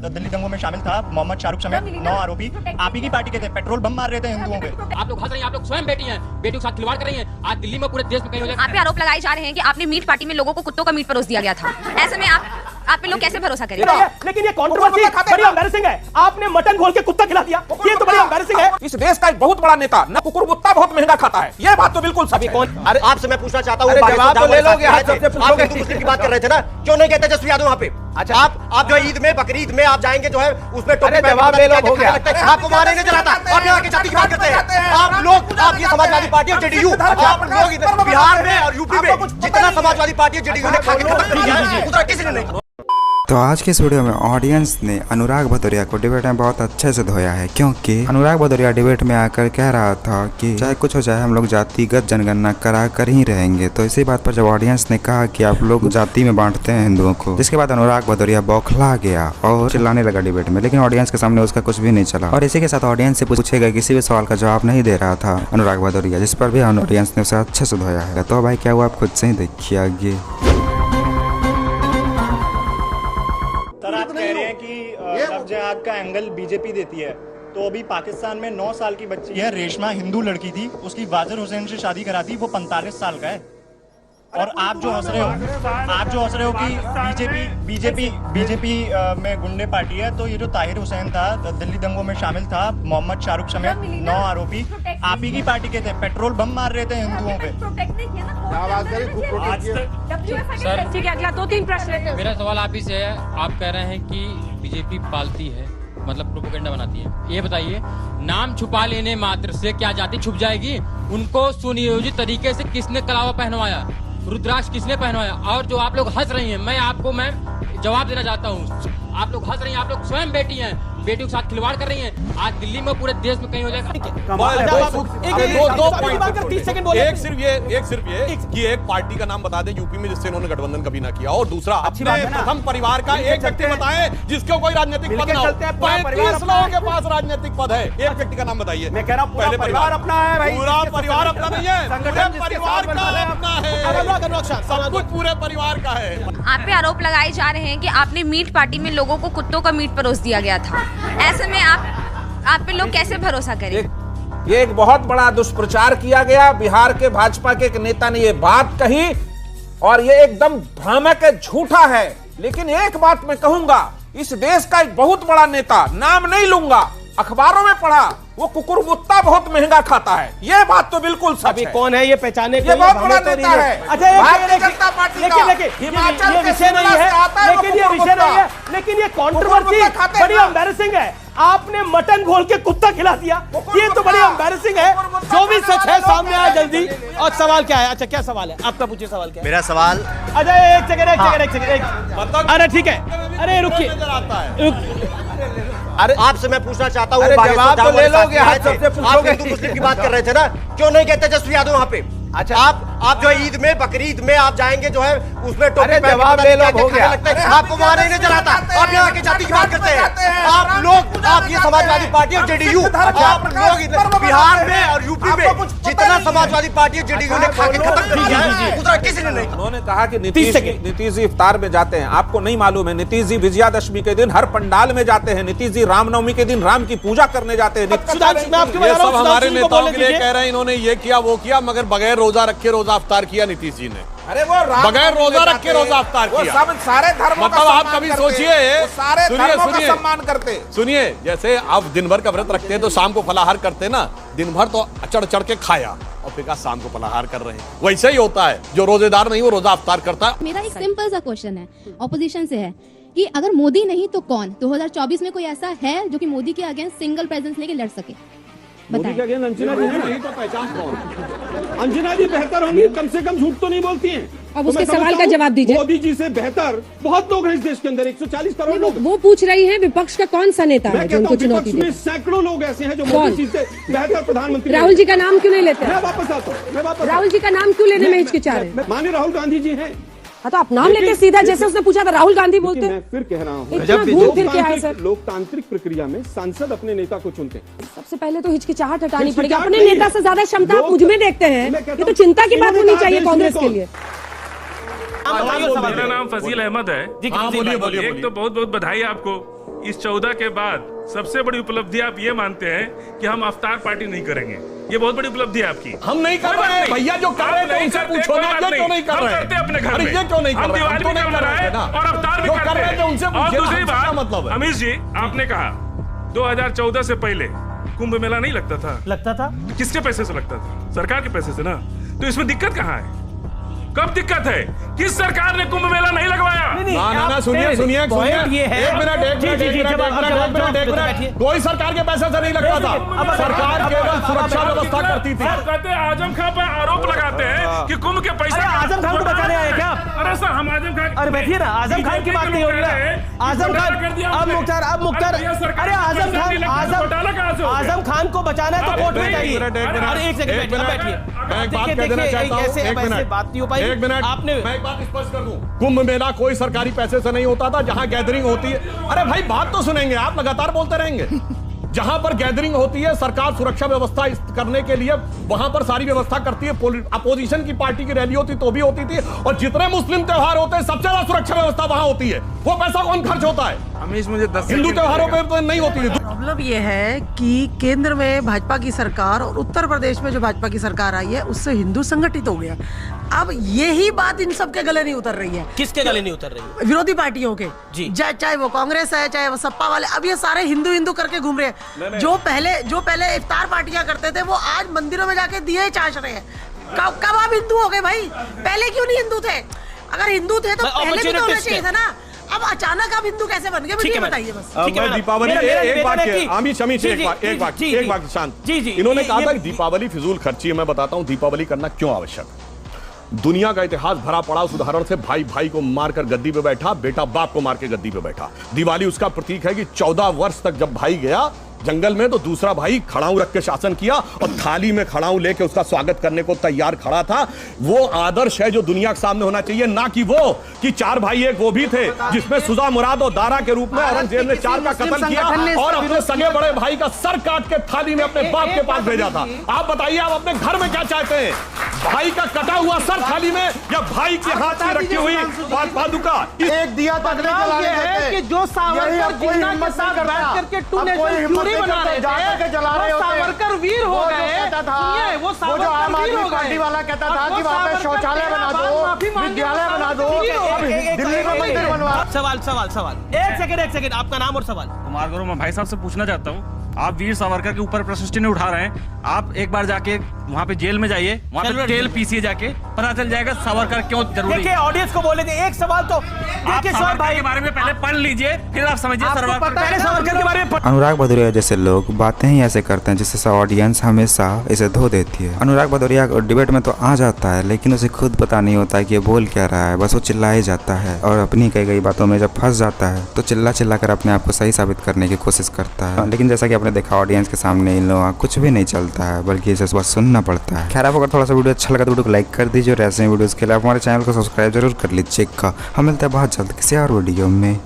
दिल्ली दंगों में शामिल था। मोहम्मद शाहरुख समेत 9 आरोपी आप ही की पार्टी के थे, पेट्रोल बम मार रहे थे हिंदुओं पे। आप लोग हंस रहे हैं, आप लोग स्वयं बेटी हैं, बेटियों के साथ खिलवाड़ कर रही हैं। आज दिल्ली में पूरे देश में कहीं हो जाएगा। आप पे आरोप लगाए जा रहे हैं कि आपने मीट पार्टी में लोगों को कुत्तों का मीट परोस दिया गया था। ऐसे में आप पे लोग कैसे भरोसा करेंगे? लेकिन ये कंट्रोवर्सी बड़ी एम्बैरेसिंग है। आपने मटन घोल के कुत्ता खिला दिया, ये तो बड़ी एम्बैरेसिंग है। इस देश का एक बहुत बड़ा नेता न कुकुर कुत्ता बहुत महंगा खाता है, ये बात तो बिल्कुल सभी कौन। अरे आपसे मैं पूछना चाहता हूँ, जवाब तो ले लोगे। आप हिंदू मुस्लिम की बात कर रहे थे ना, क्यों नहीं कहते तेजस्वी यादव वहाँ पे? अच्छा आप जो ईद में बकरीद में आप जाएंगे जो है उसमें टोपी जवाब ले लो, हो गया। आपको वहाँ नहीं नजर आता। आप यहाँ की जाति की बात करते हैं। आप लोग, आप ये समाजवादी पार्टी और जेडीयू, आप लोग बिहार में और यूपी में जितना समाजवादी पार्टी और जेडीयू ने खा के खत्म कर दिया है, उतना किसी ने नहीं। तो आज के इस वीडियो में ऑडियंस ने अनुराग भदौरिया को डिबेट में बहुत अच्छे से धोया है, क्योंकि अनुराग भदौरिया डिबेट में आकर कह रहा था कि चाहे कुछ हो जाए हम लोग जातिगत जनगणना करा कर ही रहेंगे। तो इसी बात पर जब ऑडियंस ने कहा कि आप लोग जाति में बांटते हैं हिंदुओं को, जिसके बाद अनुराग भदौरिया बौखला गया और चिल्लाने लगा डिबेट में, लेकिन ऑडियंस के सामने उसका कुछ भी नहीं चला। और इसी के साथ ऑडियंस से पूछे गए किसी भी सवाल का जवाब नहीं दे रहा था अनुराग भदौरिया, जिस पर भी ऑडियंस ने उसे अच्छे से धोया है। तो भाई क्या हुआ आप खुद से ही देखिए आगे। आप कह रहे हैं कि लव जिहाद का एंगल बीजेपी देती है, तो अभी पाकिस्तान में 9 साल की बच्ची है रेशमा, हिंदू लड़की थी, उसकी वाजिर हुसैन से शादी करा दी, वो 45 साल का है। और आप जो हंस रहे हो कि बीजेपी में गुंडे पार्टी है, तो ये जो ताहिर हुसैन था दिल्ली दंगों में शामिल था, मोहम्मद शाहरुख समेत 9 आरोपी आप ही की पार्टी के थे, पेट्रोल बम मार रहे थे हिंदुओं पे। सर ठीक है, अगला 2-3 प्रश्न। मेरा सवाल आप ही से है, आप कह रहे हैं कि बीजेपी पालती है, मतलब प्रोपेगेंडा बनाती है। ये बताइए, नाम छुपा लेने मात्र से क्या जाति छुप जाएगी? उनको सुनियोजित तरीके से किसने कलावा पहनवाया, रुद्राक्ष किसने पहनवाया? और जो आप लोग हंस रही हैं, मैं जवाब देना चाहता हूँ। आप लोग हंस रही हैं, आप लोग स्वयं बेटी हैं, बेटियों के साथ खिलवाड़ कर रही हैं। आज दिल्ली में पूरे देश में कहीं हो जाएगा। एक सिर्फ ये कि एक पार्टी का नाम बता दें यूपी में जिससे इन्होंने गठबंधन कभी ना किया, और दूसरा अपने प्रथम परिवार का एक व्यक्ति बताएं जिसके कोई राजनीतिक पद ना हो। 35 लोगों के पास राजनीतिक पद है, एक व्यक्ति का नाम बताइए। मैं कह रहा हूं पूरा परिवार अपना है भाई, पूरा परिवार अपना नहीं है, संगठन परिवार का अपना है, सब कुछ पूरे परिवार का है। आप पे आरोप लगाए जा रहे हैं कि आपने मीट पार्टी में लोगों को कुत्तों का मीट परोस दिया गया था। ऐसे में आप पे लोग कैसे भरोसा करें? ये एक बहुत बड़ा दुष्प्रचार किया गया। बिहार के भाजपा के एक नेता ने ये बात कही और ये एकदम भ्रामक है, झूठा है। लेकिन एक बात मैं कहूंगा, इस देश का एक बहुत बड़ा नेता, नाम नहीं लूंगा, अखबारों में पढ़ा, वो कुकुर कुत्ता बहुत महंगा खाता है, ये बात तो बिल्कुल सच है। कौन है ये पहचाने के ये बहुत बड़ा नेता है। अच्छा भारतीय जनता पार्टी का हिमाचल के शिमला से आता है, लेकिन ये विषय नहीं है। लेकिन ये कंट्रोवर्सी बड़ी एम्बैरेसिंग है। आपने मटन घोल के कुत्ता खिला दिया, ये तो बड़ी एम्बैरेसिंग है। जो भी सच है सामने आया जल्दी। और सवाल क्या है? अच्छा क्या सवाल है आपका? पूछिए सवाल क्या है? मेरा सवाल, अच्छा एक सेकंड, अरे ठीक है, अरे रुकिए, अरे आपसे मैं पूछना चाहता हूँ, जवाब तो ले लोगे। आप हिंदू मुस्लिम की बात कर रहे थे ना, क्यों नहीं कहते तेजस्वी यादव वहाँ पे? अच्छा आप जो ईद में बकरीद में आप जाएंगे जो है उसमें टोपी जवाब ले लो, हो गया। आपको वहाँ नहीं नजर आता। आप यहाँ की जाति की बात करते हैं। आप लोग, आप ये समाजवादी पार्टी और जेडीयू, आप लोग बिहार में और यूपी में जितना समाजवादी पार्टी और जेडीयू ने खा के खत्म कर दिया है, उतना किसी ने नहीं। उन्होंने कहा कि नीतीश जी इफ्तार में जाते हैं, आपको नहीं मालूम है, नीतीश जी विजयादशमी के दिन हर पंडाल में जाते हैं, नीतीश जी रामनवमी के दिन राम की पूजा करने जाते हैं। ये सब हमारे नेताओं के लिए कह रहे हैं, इन्होंने ये किया वो किया, मगर बगैर रोजा रखे रोजा अफ्तार किया नीतीश जी ने। अरे वो बगैर रोजा रखे रोजा अफ्तार किया। सब सारे धर्मों का मतलब आप सम्मान कभी करते, सोचिए, सारे धर्मों का सम्मान करते। सुनिए, जैसे आप दिन भर का व्रत रखते हैं तो शाम को फलाहार करते ना, दिन भर तो चढ़ चढ़ के खाया और फिर कहा शाम को फलाहार कर रहे हैं। वैसे ही होता है, जो रोजेदार नहीं वो रोजा अफ्तार करता है। मेरा एक सिंपल सा क्वेश्चन है, ऑपोजिशन से है, कि अगर मोदी नहीं तो कौन? 2024 में कोई ऐसा है जो कि मोदी के अगेंस्ट सिंगल प्रेजेंस लेके लड़ सके? मोदी के अगेंस्ट अंजना जी नहीं तो पहचान कौन? अंजना जी बेहतर होंगी, कम से कम झूठ तो नहीं बोलती हैं। अब उसके सवाल का जवाब दीजिए। मोदी जी से बेहतर बहुत लोग हैं इस देश के अंदर, 140 करोड़ लोग। वो पूछ रही है विपक्ष का कौन सा नेता है जो उनको चुनौती दे? सैकड़ों लोग ऐसे हैं जो मोदी जी से बेहतर प्रधानमंत्री। राहुल जी का नाम क्यों नहीं लेते? मैं वापस आता हूँ। राहुल जी का नाम क्यों लेने में हिचकिचा रहे हैं? माननीय राहुल गांधी जी हैं। हाँ तो आप नाम लेते सीधा, जैसे उसने पूछा था राहुल गांधी बोलते। मैं फिर कह रहा हूँ, लोकतांत्रिक प्रक्रिया में सांसद अपने नेता को चुनते हैं। सबसे पहले तो हिचकिचाहट हटानी पड़ेगी। अपने नेता से ज्यादा क्षमता आप मुझ में देखते हैं, ये तो चिंता की बात होनी चाहिए कांग्रेस के लिए। मेरा नाम फजील अहमद है। एक तो बहुत बहुत बधाई आपको इस 14 के बाद सबसे बड़ी उपलब्धि आप ये मानते हैं कि हम अफ्तार पार्टी नहीं करेंगे। ये बहुत बड़ी उपलब्धि है आपकी। हम नहीं कर रहे हैं भैया, जो कर रहे थे उनसे पूछो ना, ये क्यों नहीं कर रहे हैं? करते अपने घर में। ये क्यों नहीं कर रहे हैं? दिवाली भी कर रहे हैं और अफ्तार भी कर रहे हैं उनसे। और दूसरी बात, मतलब अमीश जी, आपने कहा 2014 से पहले कुंभ मेला नहीं लगता था। किसके पैसे से लगता था? सरकार के पैसे से ना। तो इसमें दिक्कत कहाँ है? कब दिक्कत है? किस सरकार ने कुंभ मेला नहीं लगवाया? ना सुनिए एक मिनट, कोई सरकार के पैसे से नहीं लगता था। सरकार केवल सुरक्षा व्यवस्था करती थी। कहते आजम खान पर आरोप लगाते हैं कि कुंभ के पैसे आजम खान को बचाने आए क्या? अरे सर, हम आजम खान, अरे बैठिए ना, आजम खान की बात नहीं हो रही ना। आजम खान, अब मुख्तार, अरे आजम खान को बचाना है तो कोर्ट में जाइए। अरे एक सेकंड बैठिए, मैं एक बात कह देना चाहता हूं, ऐसे बात नहीं हो पाई। एक मिनट, आपने, मैं एक बात स्पष्ट कर दूं, कुंभ मेला कोई सरकारी पैसे से नहीं होता था। जहां गैदरिंग होती है, अरे भाई बात तो सुनेंगे, आप लगातार बोलते रहेंगे। जहां पर गैदरिंग होती है, सरकार सुरक्षा व्यवस्था करने के लिए वहां पर सारी व्यवस्था करती है। अपोजिशन की पार्टी की रैली होती तो भी होती थी, और जितने मुस्लिम त्योहार होते हैं सबसे ज्यादा सुरक्षा व्यवस्था वहां होती है। वो पैसा कौन खर्च होता है? हमेश मुझे 10 हिंदू त्योहारों पर तो नहीं होती है। प्रॉब्लम ये है कि केंद्र में भाजपा की सरकार और उत्तर प्रदेश में जो भाजपा की सरकार आई है उससे हिंदू संगठित हो गया। अब यही बात इन सब के गले नहीं उतर रही है। किसके गले नहीं उतर रही है? विरोधी पार्टियों के जी। चाहे वो कांग्रेस है, चाहे वो सपा वाले, अब ये सारे हिंदू हिंदू करके घूम रहे हैं। जो पहले इफ्तार पार्टियां करते थे वो आज मंदिरों में जाके दिए चाच रहे हैं। कब आप हिंदू हो गए भाई? पहले क्यों नहीं हिंदू थे? अगर हिंदू थे तो पहले भी तो होना चाहिए था ना। अब अचानक आप हिंदू कैसे बन गए, मुझे बताइए बस। दीपावली एक बात एक बात शांत जी, इन्होंने कहा था कि दीपावली फिजूल खर्ची है। मैं बताता हूं दीपावली करना क्यों आवश्यक है। दुनिया का इतिहास भरा पड़ा उस उदाहरण से, भाई भाई को मारकर गद्दी पे बैठा, बेटा बाप को मार के गद्दी पे बैठा। दिवाली उसका प्रतीक है कि 14 वर्ष तक जब भाई गया जंगल में तो दूसरा भाई खड़ाऊ रख के शासन किया और थाली में खड़ाऊ लेके उसका स्वागत करने को तैयार खड़ा था। वो आदर्श है जो दुनिया के सामने होना चाहिए, ना कि वो कि 4 भाई एक वो भी थे जिसमें सुजा मुराद और दारा के रूप में औरंगजेब ने 4 का कत्ल किया और अपने सगे बड़े भाई का सर काट के थाली में अपने बाप के पास भेजा था। आप बताइए, आप अपने घर में क्या चाहते हैं? भाई का कटा हुआ सर थाली में या भाई के हाथ में रखी हुई पादुका? एक दिया तक कि जो सावरकर जिन्ना के साथ बैठ करके टू नेशनल थ्योरी बना रहे थे, वो सावरकर वीर हो गए। सुनिए, वो जो आम आदमी पार्टी वाला कहता था कि वहाँ पे शौचालय बना दो, विद्यालय बना दो, दिल्ली में मंदिर बनवा। सवाल एक सेकंड, आपका नाम और सवाल। कुमार गौरव, मैं भाई साहब से पूछना चाहता हूँ, आप वीर सावरकर के ऊपर प्रश्न नहीं उठा रहे हैं। आप एक बार जाके वहाँ पे जेल में जाइए, वहाँ पे जेल पीसीए, जाके पता चल जाएगा सावरकर क्यों जरूरी है। देखिए, ऑडियंस को बोले थे एक सवाल तो देखिए, सावरकर के बारे में पहले पढ़ लीजिए, फिर आप समझिए सावरकर के बारे में। अनुराग भदौरिया जैसे लोग बातें ही ऐसे करते हैं जिससे ऑडियंस हमेशा इसे धो देती है। अनुराग भदौरिया डिबेट में तो आ जाता है, लेकिन उसे खुद पता नहीं होता है कि ये बोल क्या रहा है, बस वो चिल्लाए जाता है और अपनी कई कई बातों में जब फंस जाता है तो चिल्ला कर अपने आप को सही साबित करने की कोशिश करता है। लेकिन जैसा कि आपने देखा, ऑडियंस के सामने इन लोगों का कुछ भी नहीं चलता है, बल्कि इसे बस सुनना पड़ता है। खैर, आपको अगर थोड़ा सा वीडियो अच्छा लगा तो वीडियो को लाइक कर दीजिए और ऐसे वीडियोस के लिए आप हमारे चैनल को सब्सक्राइब जरूर कर लीजिएगा। हम मिलते हैं बहुत जल्द किसी और वीडियो में।